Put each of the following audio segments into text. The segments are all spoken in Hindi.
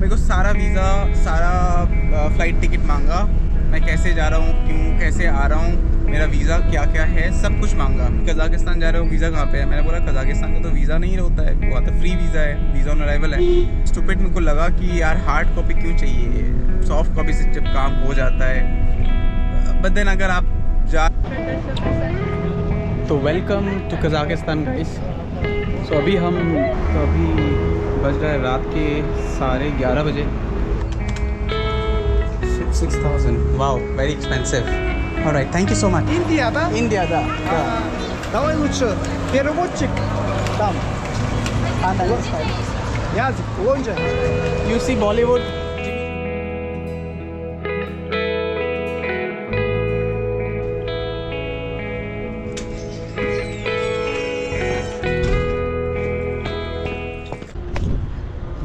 मेरे को सारा वीज़ा, सारा फ़्लाइट टिकट मांगा, मैं कैसे जा रहा हूँ, क्यों, कैसे आ रहा हूँ, मेरा वीज़ा क्या क्या है, सब कुछ मांगा। कज़ाकिस्तान जा रहे हो, वीज़ा कहाँ पे है? मैंने बोला कज़ाकिस्तान का तो वीज़ा नहीं होता है, वहाँ तो फ्री वीज़ा है, वीज़ा ऑन अराइवल है। स्टूपिड मेरे को लगा कि यार हार्ड कॉपी क्यों चाहिए, सॉफ्ट कॉपी से जब काम हो जाता है। बट देन अगर आप जा तो welcome to Kazakhstan guys. So अभी बज रहा है रात के 11:30 बजे। 6,000, wow, very expensive. Alright, thank you so much. Индия, да? India, да. Давай лучше переводчик там. Язык, Лондон. You see Bollywood?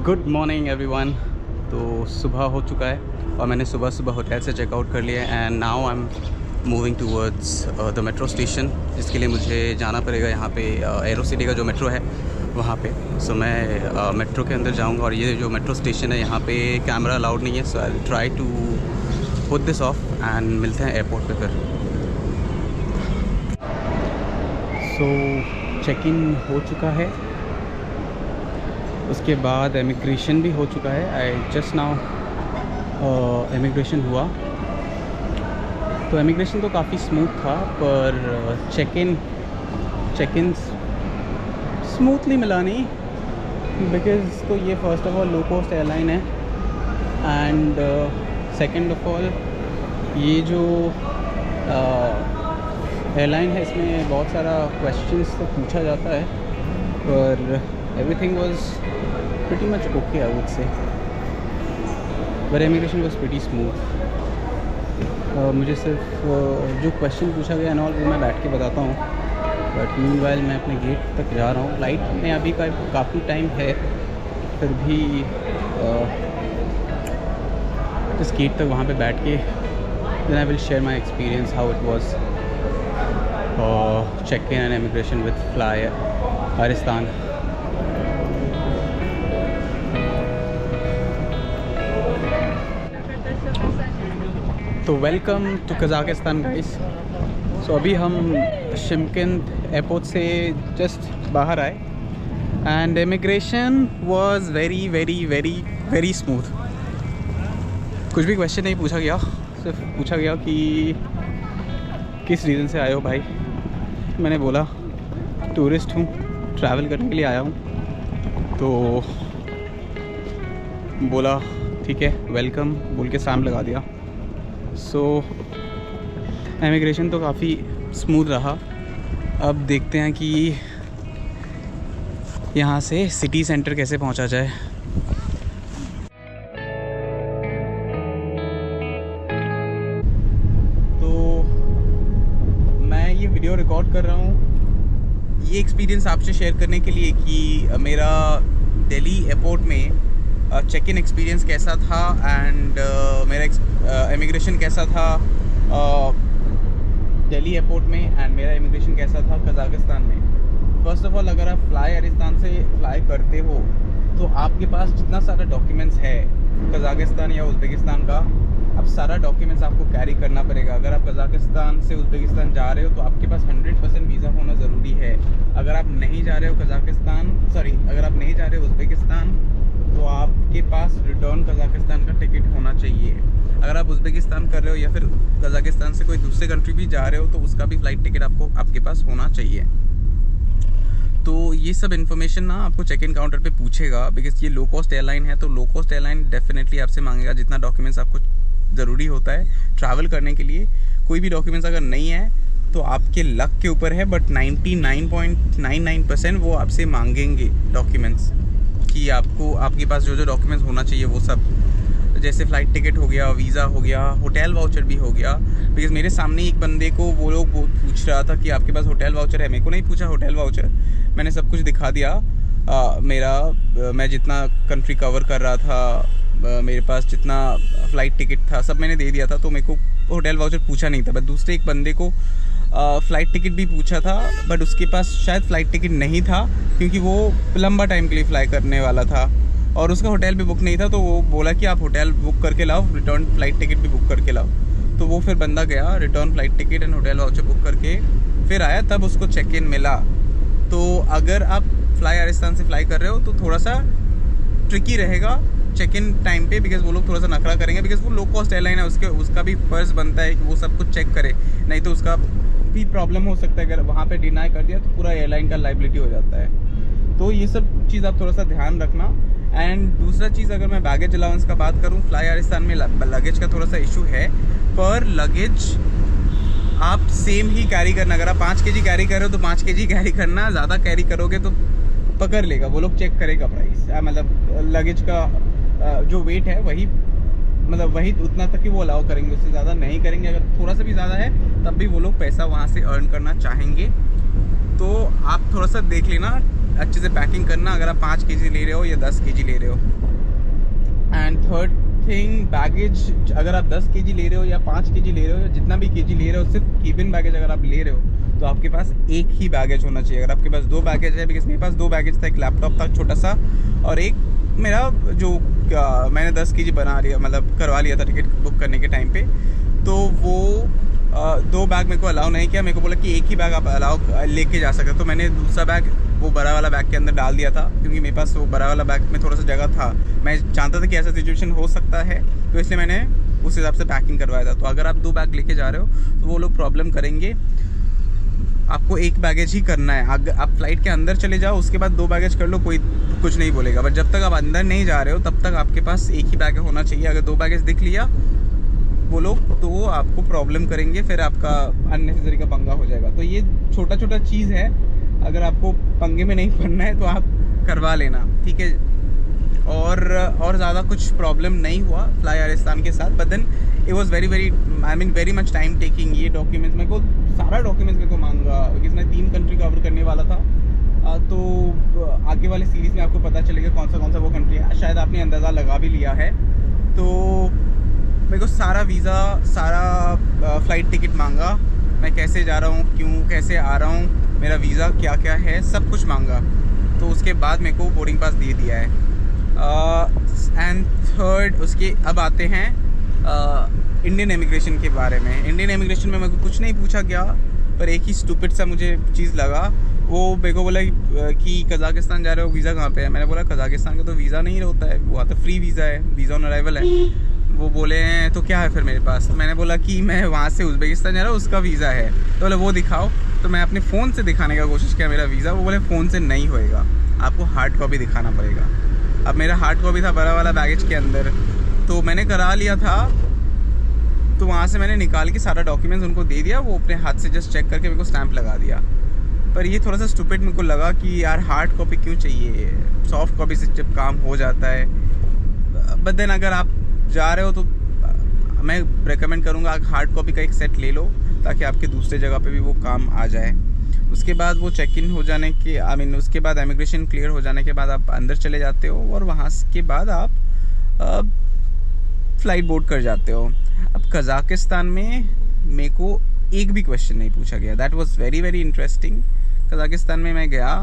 Good morning everyone. तो सुबह हो चुका है और मैंने सुबह होटल से चेकआउट कर लिया है and now I am moving towards the metro station, जिसके लिए मुझे जाना पड़ेगा यहाँ पे एरो सिटी का जो मेट्रो है वहाँ पे। सो मैं मेट्रो के अंदर जाऊँगा और ये जो मेट्रो स्टेशन है यहाँ पे कैमरा अलाउड नहीं है, so I will try to put this off and मिलते हैं एयरपोर्ट पे फिर। सो चेक इन हो चुका है, उसके बाद इमिग्रेशन भी हो चुका है। आई जस्ट नाउ इमिग्रेशन हुआ, तो इमिग्रेशन तो काफ़ी स्मूथ था, पर चेक इन स्मूथली मिला नहीं, बिकॉज़ तो ये first of all low cost airline है एंड सेकंड ऑफ ऑल ये जो एयरलाइन है इसमें बहुत सारा क्वेश्चंस तो पूछा जाता है, पर everything was pretty much okay, I would say, but immigration was pretty smooth. मुझे सिर्फ जो क्वेश्चन पूछा गया एंड ऑल वो मैं बैठ के बताता हूँ, बट मीनवाइल मैं अपने गेट तक जा रहा हूँ। फ्लाइट में अभी का काफ़ी टाइम है, फिर भी इस गेट तक वहाँ पे बैठ के then I will share my experience how it was check in and immigration with fly Arystan. तो welcome to Kazakhstan guys. So अभी हम शिमकिंद एयरपोर्ट से जस्ट बाहर आए and immigration was very very very very smooth. कुछ भी क्वेश्चन नहीं पूछा गया, सिर्फ पूछा गया कि किस रीज़न से आए हो भाई। मैंने बोला टूरिस्ट हूँ, ट्रैवल करने के लिए आया हूँ, तो बोला ठीक है वेलकम बोल के स्टैम्प लगा दिया। सो इमिग्रेशन तो काफ़ी स्मूथ रहा। अब देखते हैं कि यहाँ से सिटी सेंटर कैसे पहुँचा जाए। तो मैं ये वीडियो रिकॉर्ड कर रहा हूँ ये एक्सपीरियंस आपसे शेयर करने के लिए कि मेरा दिल्ली एयरपोर्ट में चेक इन एक्सपीरियंस कैसा था एंड मेरा इमिग्रेशन कैसा था दिल्ली एयरपोर्ट में एंड मेरा इमिग्रेशन कैसा था कज़ाकिस्तान में। फर्स्ट ऑफ ऑल, अगर आप फ्लाई अरिस्तान से फ्लाई करते हो तो आपके पास जितना सारा डॉक्यूमेंट्स है कज़ाकिस्तान या उज़्बेकिस्तान का, अब सारा डॉक्यूमेंट्स आपको कैरी करना पड़ेगा। अगर आप कज़ाकिस्तान से उज़्बेकिस्तान जा रहे हो तो आपके पास 100% वीज़ा होना ज़रूरी है। अगर आप नहीं जा रहे हो अगर आप नहीं जा रहे हो उज़्बेकिस्तान तो आपके पास रिटर्न कज़ाकिस्तान का टिकट होना चाहिए। अगर आप उज़्बेकिस्तान कर रहे हो या फिर कज़ाकिस्तान से कोई दूसरे कंट्री भी जा रहे हो तो उसका भी फ़्लाइट टिकट आपके पास होना चाहिए। तो ये सब इन्फॉर्मेशन ना आपको चेक इन काउंटर पे पूछेगा, बिकॉज ये लो कॉस्ट एयरलाइन है, तो लो कॉस्ट एयरलाइन डेफिनेटली आपसे मांगेगा जितना डॉक्यूमेंट्स आपको ज़रूरी होता है ट्रैवल करने के लिए। कोई भी डॉक्यूमेंट्स अगर नहीं है तो आपके लक के ऊपर है, बट 99.99% वो आपसे मांगेंगे डॉक्यूमेंट्स कि आपके पास जो डॉक्यूमेंट्स होना चाहिए वो सब, जैसे फ़्लाइट टिकट हो गया, वीज़ा हो गया, होटल वाउचर भी हो गया। बिकॉज मेरे सामने एक बंदे को वो लोग पूछ रहा था कि आपके पास होटल वाउचर है। मेरे को नहीं पूछा होटल वाउचर, मैंने सब कुछ दिखा दिया। मैं जितना कंट्री कवर कर रहा था, मेरे पास जितना फ़्लाइट टिकट था सब मैंने दे दिया था, तो मेरे को होटल वाउचर पूछा नहीं था। बट दूसरे एक बंदे को फ़्लाइट टिकट भी पूछा था, बट उसके पास शायद फ़्लाइट टिकट नहीं था क्योंकि वो लंबा टाइम के लिए फ़्लाई करने वाला था। और उसका होटल भी बुक नहीं था, तो वो बोला कि आप होटल बुक करके लाओ, रिटर्न फ़्लाइट टिकट भी बुक करके लाओ। तो वो फिर बंदा गया, return flight ticket and hotel voucher book करके फिर आया, तब उसको चेक इन मिला। तो अगर आप फ्लाई राजस्थान से फ्लाई कर रहे हो तो थोड़ा सा ट्रिकी रहेगा चेक इन टाइम पे, बिकॉज वो लोग थोड़ा सा नखरा करेंगे, बिकॉज वो लो कॉस्ट एयरलाइन है, उसका भी फ़र्ज़ बनता है कि वो सब कुछ चेक करे, नहीं तो उसका भी प्रॉब्लम हो सकता है। अगर वहाँ पे डिनाई कर दिया तो पूरा एयरलाइन का लाइबिलिटी हो जाता है। तो ये सब चीज़ आप थोड़ा सा ध्यान रखना। एंड दूसरा चीज़, अगर मैं बैगेज अलाउंस का बात करूँ, फ्लाई राजस्थान में लगेज का थोड़ा सा इशू है, पर लगेज आप सेम ही कैरी करना। अगर आप 5 kg कैरी कर रहे हो तो 5 kg कैरी करना, ज़्यादा कैरी करोगे तो पकड़ लेगा, वो लोग चेक करेगा प्राइस, मतलब लगेज का जो वेट है वही, मतलब वही उतना तक ही वो अलाउ करेंगे, उससे ज़्यादा नहीं करेंगे। अगर थोड़ा सा भी ज़्यादा है तब भी वो लोग पैसा वहाँ से अर्न करना चाहेंगे। तो आप थोड़ा सा देख लेना, अच्छे से पैकिंग करना, अगर आप 5 kg ले रहे हो या 10 kg ले रहे हो। एंड थर्ड थिंग, बैगेज, अगर आप 10 kg ले रहे हो या 5 kg ले रहे हो या जितना भी kg ले रहे हो, सिर्फ केबिन बैगेज अगर आप ले रहे हो तो आपके पास एक ही बैगेज होना चाहिए। अगर आपके पास 2 बैगेज है, बिकॉज मेरे पास 2 बैगेज था, एक लैपटॉप था छोटा सा, और एक मेरा जो मैंने 10 kg बना लिया, मतलब करवा लिया था टिकट बुक करने के टाइम पे, तो वो 2 बैग मेरे को अलाउ नहीं किया। मेरे को बोला कि एक ही बैग आप अलाउ लेके जा सकते हो, तो मैंने दूसरा बैग वो बड़ा वाला बैग के अंदर डाल दिया था, क्योंकि मेरे पास वो बड़ा वाला बैग में थोड़ा सा जगह था। मैं जानता था कि ऐसा सिचुएशन हो सकता है, तो इसलिए मैंने उस हिसाब से पैकिंग करवाया था। तो अगर आप 2 बैग लेके जा रहे हो तो वो लोग प्रॉब्लम करेंगे, आपको एक बैगेज ही करना है। अगर आप फ्लाइट के अंदर चले जाओ, उसके बाद 2 बैगेज कर लो, कोई कुछ नहीं बोलेगा, बट जब तक आप अंदर नहीं जा रहे हो तब तक आपके पास एक ही बैग होना चाहिए। अगर 2 बैगेज दिख लिया वो लोग, तो वो आपको प्रॉब्लम करेंगे, फिर आपका अननेसेसरी का पंगा हो जाएगा। तो ये छोटा छोटा चीज़ है, अगर आपको पंगे में नहीं पड़ना है तो आप करवा लेना, ठीक है। और ज़्यादा कुछ प्रॉब्लम नहीं हुआ फ्लाई राजस्थान के साथ, but then it was very much time taking. ये डॉक्यूमेंट्स मेरे को, सारा डॉक्यूमेंट्स मेरे को मांगा, बिकॉज मैं 3 कंट्री कवर करने वाला था। तो आगे वाले सीरीज़ में आपको पता चलेगा कौन सा वो कंट्री है, शायद आपने अंदाज़ा लगा भी लिया है। तो मेरे को सारा वीज़ा, सारा फ़्लाइट टिकट मांगा, मैं कैसे जा रहा हूँ, क्यों, कैसे आ रहा हूँ, मेरा वीज़ा क्या क्या है, सब कुछ मांगा। तो उसके बाद मेरे को बोर्डिंग पास दे दिया है। एंड थर्ड, उसके अब आते हैं इंडियन इमिग्रेशन के बारे में। इंडियन इमिग्रेशन में मेरे को कुछ नहीं पूछा गया, पर एक ही स्टूपिड सा मुझे चीज़ लगा। वो मेरे को बोला कि कज़ाकिस्तान जा रहे हो, वीज़ा कहाँ पे है। मैंने बोला कज़ाकिस्तान का तो वीज़ा नहीं होता है, वहाँ तो फ्री वीज़ा है, वीज़ा ऑन अराइवल है। वो बोले हैं तो क्या है फिर मेरे पास। तो मैंने बोला कि मैं वहाँ से उज़्बेकिस्तान जा रहा हूँ, उसका वीज़ा है। तो बोले वो दिखाओ। तो मैं अपने फ़ोन से दिखाने का कोशिश किया मेरा वीज़ा, वो बोले फ़ोन से नहीं होएगा, आपको हार्ड कॉपी दिखाना पड़ेगा। अब मेरा हार्ड कॉपी था बड़ा वाला बैगेज के अंदर, तो मैंने करा लिया था। तो वहाँ से मैंने निकाल के सारा डॉक्यूमेंट्स उनको दे दिया, वो अपने हाथ से जस्ट चेक करके मेरे को स्टैंप लगा दिया। पर ये थोड़ा सा स्टूपिड मेरे को लगा कि यार हार्ड कॉपी क्यों चाहिए, सॉफ्ट कॉपी से जब काम हो जाता है। बट देन अगर आप जा रहे हो तो मैं रेकमेंड करूँगा हार्ड कॉपी का एक सेट ले लो, ताकि आपके दूसरे जगह पे भी वो काम आ जाए। उसके बाद वो चेक इन हो जाने के उसके बाद इमिग्रेशन क्लियर हो जाने के बाद आप अंदर चले जाते हो, और वहाँ के बाद आप फ़्लाइट बोर्ड कर जाते हो। अब कज़ाकिस्तान में मेरे को एक भी क्वेश्चन नहीं पूछा गया, that was very very interesting. Kazakhstan में मैं गया,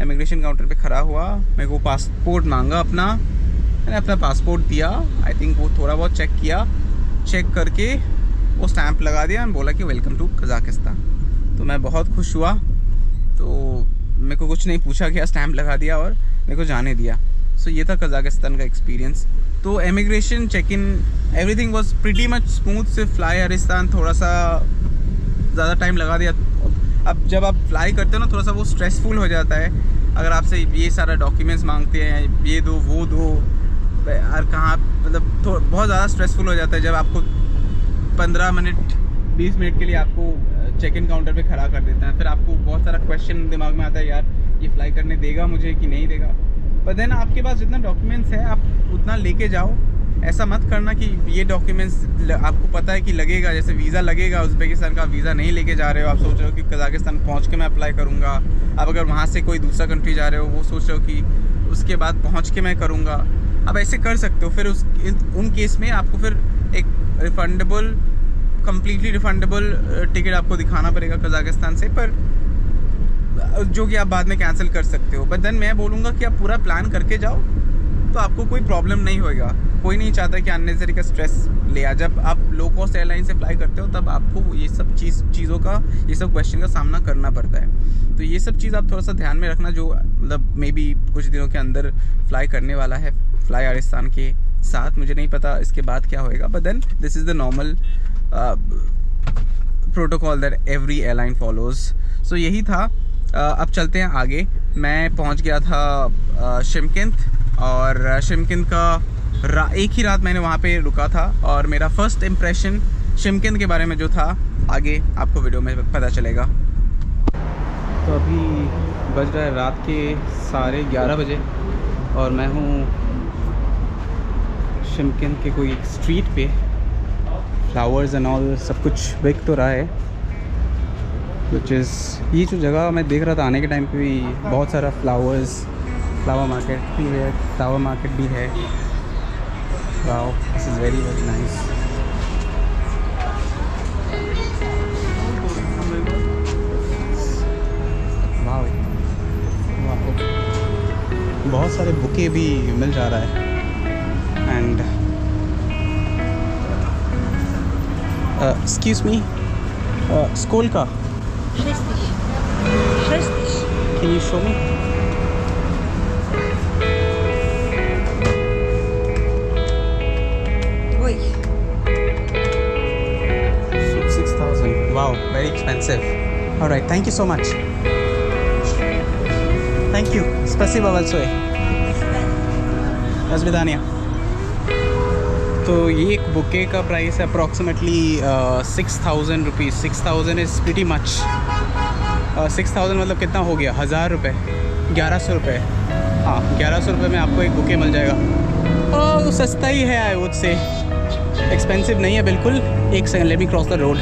इमिग्रेशन काउंटर पे खड़ा हुआ, मेरे को पासपोर्ट मांगा अपना, मैंने अपना पासपोर्ट दिया। आई थिंक वो थोड़ा बहुत चेक किया, चेक करके वो स्टैंप लगा दिया और बोला कि वेलकम टू कज़ाकिस्तान। तो मैं बहुत खुश हुआ, तो मेरे को कुछ नहीं पूछा गया, स्टैंप लगा दिया और मेरे को जाने दिया। सो ये था कज़ाकिस्तान का एक्सपीरियंस। तो immigration, check in, everything was pretty much smooth. सिर्फ फ्लाई राजस्थान थोड़ा सा ज़्यादा टाइम लगा दिया। अब जब आप फ्लाई करते हो ना, थोड़ा सा वो स्ट्रेसफुल हो जाता है। अगर आपसे ये सारा डॉक्यूमेंट्स मांगते हैं, ये दो वो दो, और कहाँ, मतलब बहुत ज़्यादा स्ट्रेसफुल हो जाता है जब आपको 15 मिनट 20 मिनट के लिए आपको चेक इन काउंटर पे खड़ा कर देते हैं। फिर आपको बहुत सारा क्वेश्चन दिमाग में आता है, यार ये फ्लाई करने देगा मुझे कि नहीं देगा। पर देन आपके पास जितना डॉक्यूमेंट्स है आप उतना लेके जाओ। ऐसा मत करना कि ये डॉक्यूमेंट्स आपको पता है कि लगेगा, जैसे वीज़ा लगेगा, उज़्बेकिस्तान का वीज़ा नहीं लेके जा रहे हो, आप सोच रहे हो कि कज़ाकिस्तान पहुँच के मैं अप्लाई करूँगा। आप अगर वहाँ से कोई दूसरा कंट्री जा रहे हो, वो सोच रहे हो कि उसके बाद पहुँच के मैं करूँगा। आप ऐसे कर सकते हो। फिर उन केस में आपको फिर एक रिफंडेबल, कम्प्लीटली रिफंडेबल टिकट आपको दिखाना पड़ेगा कज़ाकिस्तान से, पर जो कि आप बाद में कैंसिल कर सकते हो। बट देन मैं बोलूँगा कि आप पूरा प्लान करके जाओ तो तो आपको कोई प्रॉब्लम नहीं होएगा। कोई नहीं चाहता कि अननेसेसरी का स्ट्रेस ले आ। जब आप लो कॉस्ट एयरलाइन से फ्लाई करते हो तब आपको ये सब चीज़ों का, ये सब क्वेश्चन का सामना करना पड़ता है। तो ये सब चीज़ आप थोड़ा सा ध्यान में रखना, जो मतलब मे बी कुछ दिनों के अंदर फ्लाई करने वाला है फ्लाई आरिस्तान के साथ। मुझे नहीं पता इसके बाद क्या होएगा, but then this is the normal protocol that every airline follows. So यही था। अब चलते हैं आगे। मैं पहुंच गया था शिमकिंत, और शिमकिंत का एक ही रात मैंने वहाँ पे रुका था, और मेरा फर्स्ट इम्प्रेशन शिमकिंत के बारे में जो था आगे आपको वीडियो में पता चलेगा। तो अभी बज रहा है रात के 11:30 बजे, और मैं हूँ शिमकिंत के कोई स्ट्रीट पे। फ्लावर्स एंड ऑल सब कुछ बिक तो रहा है, विच इज़ ये जो जगह मैं देख रहा था आने के टाइम पे भी बहुत सारा फ्लावर मार्केट भी है, फ्लावर मार्केट भी है। Wow, this is very very nice. Wow, बहुत सारे बुके भी मिल जा रहा है। एंड एक्सक्यूज मी, स्कूल का Can you show me? Oi. 6,000. Wow, very expensive. All right, thank you so much. Thank you. Spasiba большое. До свидания. तो ये एक बुके का प्राइस है approximately 6,000 rupees. 6,000 is pretty much. 6,000 मतलब कितना हो गया, 1,000 रुपये, 1,100 रुपये। हाँ, 1,100 रुपये में आपको एक बुके मिल जाएगा। वो सस्ता ही है, आई वुड से एक्सपेंसिव नहीं है बिल्कुल। एक second, let me cross the road.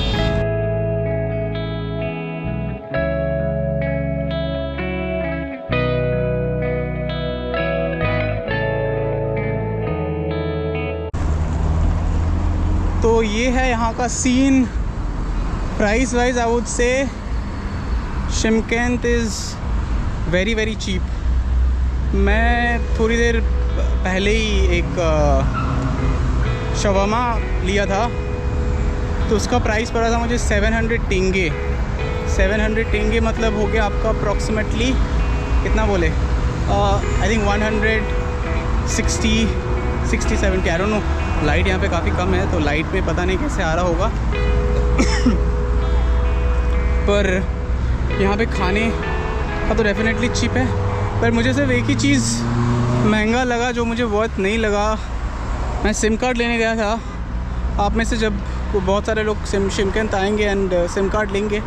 तो ये है यहाँ का scene. Price wise I would say Shymkent is very very cheap. मैं थोड़ी देर पहले ही एक शवामा लिया था, तो उसका प्राइस पड़ा था मुझे 700 टेंगे। 700 टेंगे मतलब हो गया आपका अप्रॉक्सीमेटली कितना बोले, I think 160 70, I don't know. Light यहाँ पे काफ़ी कम है, तो लाइट में पता नहीं कैसे आ रहा होगा। पर यहाँ पे खाने का तो डेफिनेटली चीप है, पर मुझे सिर्फ एक ही चीज़ महंगा लगा जो मुझे वर्थ नहीं लगा। मैं सिम कार्ड लेने गया था। आप में से जब बहुत सारे लोग शिमकिंत आएंगे एंड सिम कार्ड लेंगे,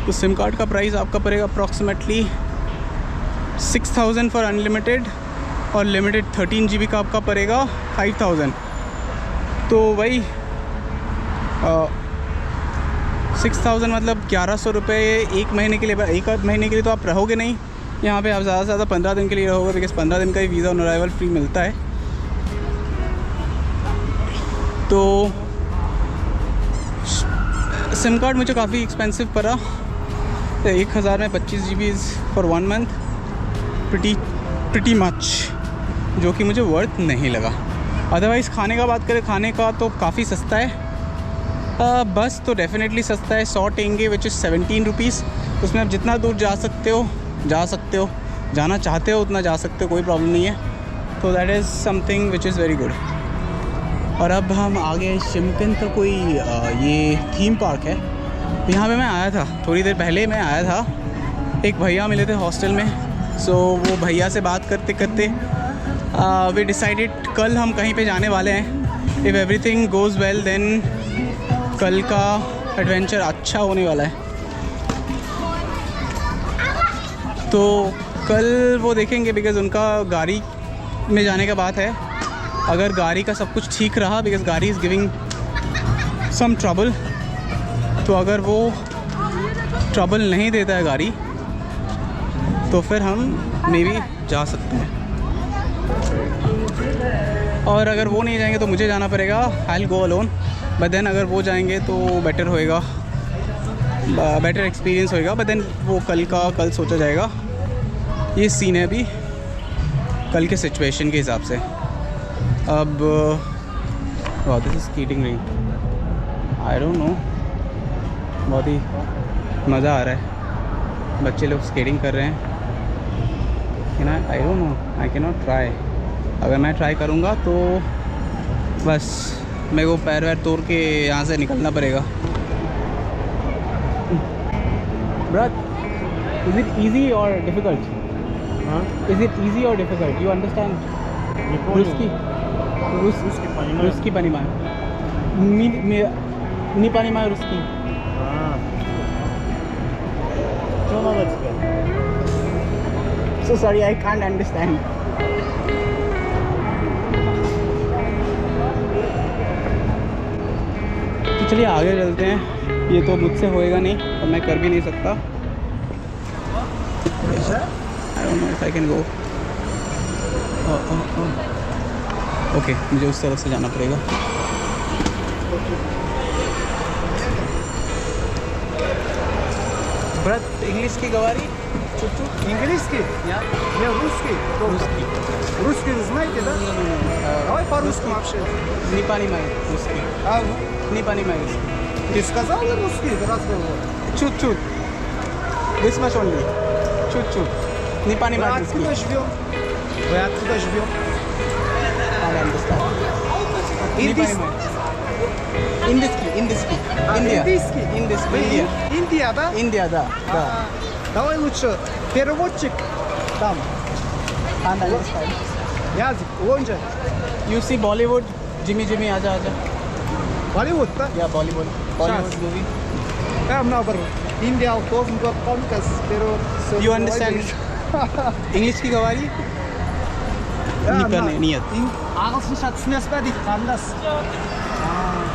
तो सिम कार्ड का प्राइस आपका पड़ेगा अप्रॉक्सीमेटली 6,000 फॉर अनलिमिटेड, और लिमिटेड 13 GB का आपका पड़ेगा 5,000। तो वही 6,000 मतलब 1,100 रुपये एक महीने के लिए। एक आध महीने के लिए तो आप रहोगे नहीं यहाँ पे, आप ज़्यादा से ज़्यादा 15 दिन के लिए रहोगे, बिकॉज 15 दिन का ही वीज़ा ऑन अराइवल फ्री मिलता है। तो सिम कार्ड मुझे काफ़ी एक्सपेंसिव पड़ा। 1,000 में 25 GB for 1 month, pretty much, जो कि मुझे वर्थ नहीं लगा। अदरवाइज़ खाने का बात करें, खाने का तो काफ़ी सस्ता है। बस तो डेफिनेटली सस्ता है। 100 टेंगे विच इज़ 17 रुपीज़। उसमें आप जितना दूर जा सकते हो, जाना चाहते हो उतना जा सकते हो, कोई प्रॉब्लम नहीं है। तो that is something which is very good. और अब हम आ गए शिमकिंत का कोई ये थीम पार्क है। यहाँ पे मैं आया था थोड़ी देर पहले, मैं आया था, एक भैया मिले थे हॉस्टल में। सो वो भैया से बात करते करते वी डिसाइडेड कल हम कहीं पे जाने वाले हैं। If everything goes well then कल का एडवेंचर अच्छा होने वाला है। तो कल वो देखेंगे, बिकॉज़ उनका गाड़ी में जाने का बात है। अगर गाड़ी का सब कुछ ठीक रहा, बिकॉज़ गाड़ी इज़ गिविंग सम ट्रबल, तो अगर वो ट्रबल नहीं देता है गाड़ी, तो फिर हम मे बी जा सकते हैं। और अगर वो नहीं जाएंगे तो मुझे जाना पड़ेगा। I will go alone, but then अगर वो जाएंगे तो बेटर होएगा, बेटर एक्सपीरियंस होएगा। बट देन वो कल सोचा जाएगा। ये सीन है अभी कल के सिचुएशन के हिसाब से। अब this is skating ring, I don't know, बहुत ही मज़ा आ रहा है, बच्चे लोग स्केटिंग कर रहे हैं। I don't know, I can not try. अगर मैं ट्राई करूँगा तो बस मेरे को पैर वैर तोड़ के यहाँ से निकलना पड़ेगा। ब्रद, इज इट ईजी और difficult? Is it easy or difficult? You understand? Ruski? Ruski понимаю. Не понимаю русский. Что надо тебе? So sorry, I can't understand. तो चलिए आगे चलते हैं। ये तो मुझसे होएगा नहीं और मैं कर भी नहीं सकता। I don't know if I can go. Okay, मुझे उस तरफ से जाना पड़ेगा। ब्रत, इंग्लिश की गवारी? Английский? या Я русский. русский? Русский вы знаете, да? Давай по-русски общаться. Не понимаю русский. А Не понимаю русский. ты сказал на русский разговор? Чуть-чуть. This much only. Чуть-чуть. Не Вы понимаю русский. откуда живем? Вы откуда живем? I understand. Не Индийский. понимаю. Индийский. А, Индия. индийский? Индийский. Вы Индия. Индия, да? Индия, да. Да. А, давай лучше переводчик там. And understand. Язык, лонжа. You see Bollywood? Jimmy, आजा आजा. Болливуд, да? Yeah, Bollywood. Bollywood movie. наоборот. Индия должен быть только с перевод. You understand? English की गवारी? Нет. ағылшынша түсінесіз ба дейді қандас.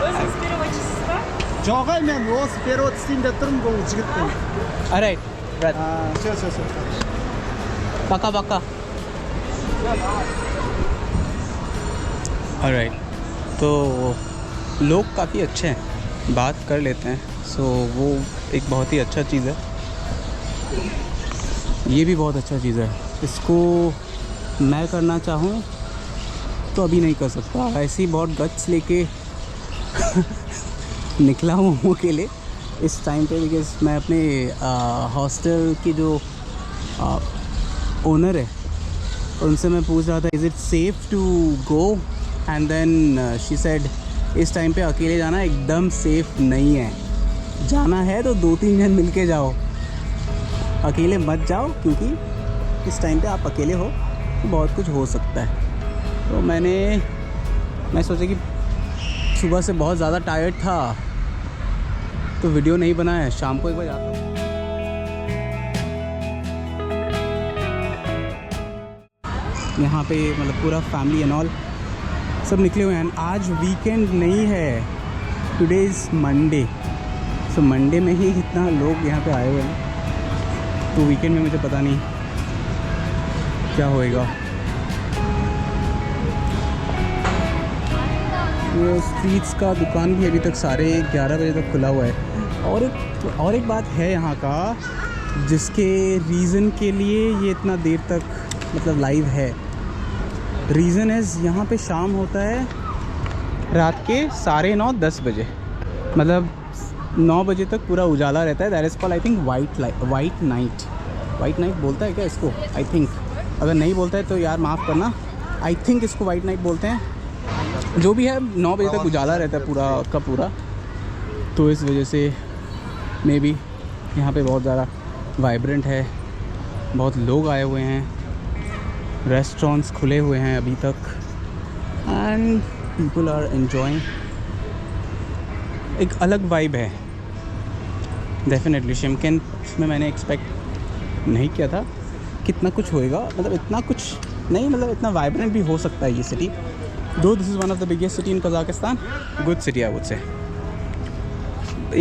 Өзіңіз переводчисіз ба? Жоқ, мен осы перевод істейін деп тұрмын бұл жігіттен. Alright, брат. Все. Пока. Alright. तो लोग काफ़ी अच्छे हैं, बात कर लेते हैं, सो वो एक बहुत ही अच्छा चीज़ है। ये भी बहुत अच्छा चीज़ है। इसको मैं करना चाहूँ तो अभी नहीं कर सकता। ऐसे ही बहुत गट्स लेके निकला हूँ अकेले इस टाइम पे, बिकॉज मैं अपने हॉस्टल की जो ओनर है उनसे मैं पूछ रहा था is it safe to go, and then she said इस टाइम पे अकेले जाना एकदम सेफ़ नहीं है। जाना है तो 2-3 जन मिल के जाओ, अकेले मत जाओ, क्योंकि इस टाइम पे आप अकेले हो तो बहुत कुछ हो सकता है। तो मैं सोचा कि सुबह से बहुत ज़्यादा टायर्ड था तो वीडियो नहीं बनाया, शाम को एक बार जाता हूँ। यहाँ पे मतलब पूरा फैमिली एंड ऑल सब निकले हुए हैं। आज वीकेंड नहीं है, today is Monday, so Monday में ही इतना लोग यहाँ पे आए हुए हैं, तो वीकेंड में मुझे पता नहीं क्या होएगा। ये स्ट्रीट्स का दुकान भी अभी तक साढ़े 11 बजे तक खुला हुआ है। और एक बात है यहाँ का, जिसके रीज़न के लिए ये इतना देर तक मतलब लाइव है। रीज़न इज़ यहाँ पे शाम होता है रात के 9:30-10 बजे, मतलब 9 बजे तक पूरा उजाला रहता है। That is called I think white night बोलता है क्या इसको? आई थिंक, अगर नहीं बोलता है तो यार माफ़ करना। आई थिंक इसको वाइट नाइट बोलते हैं। जो भी है 9 बजे तक उजाला रहता है पूरा का पूरा, तो इस वजह से मे बी यहाँ पे बहुत ज़्यादा वाइब्रेंट है, बहुत लोग आए हुए हैं, रेस्टोरेंट्स खुले हुए हैं अभी तक, एंड पीपल आर एन्जॉइंग। एक अलग वाइब है डेफिनेटली। शिमकेन में मैंने एक्सपेक्ट नहीं किया था कितना कुछ होएगा, मतलब इतना कुछ नहीं, मतलब इतना वाइब्रेंट भी हो सकता है ये सिटी। दो this is one of the biggest city in Kazakhstan, good city I would से।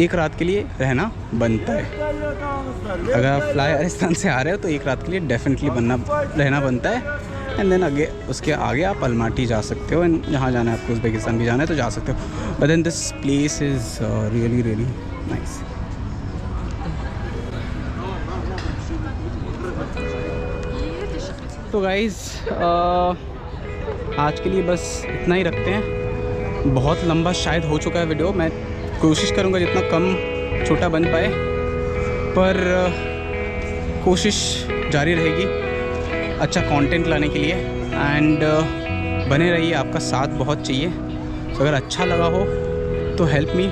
एक रात के लिए रहना बनता है। अगर आप फ्लाई अरिस्तान से आ रहे हो तो एक रात के लिए डेफिनेटली रहना बनता है। एंड देन आगे उसके आगे आप अलमाटी जा सकते हो, एंड जहाँ जाना है आपको, उज़्बेकिस्तान भी जाना है तो जा सकते हो। But then this place is really nice. तो गाइज़ आज के लिए बस इतना ही रखते हैं। बहुत लंबा शायद हो चुका है वीडियो, मैं कोशिश करूँगा जितना कम छोटा बन पाए, पर कोशिश जारी रहेगी अच्छा कंटेंट लाने के लिए। एंड बने रहिए, आपका साथ बहुत चाहिए। तो अगर अच्छा लगा हो तो हेल्प मी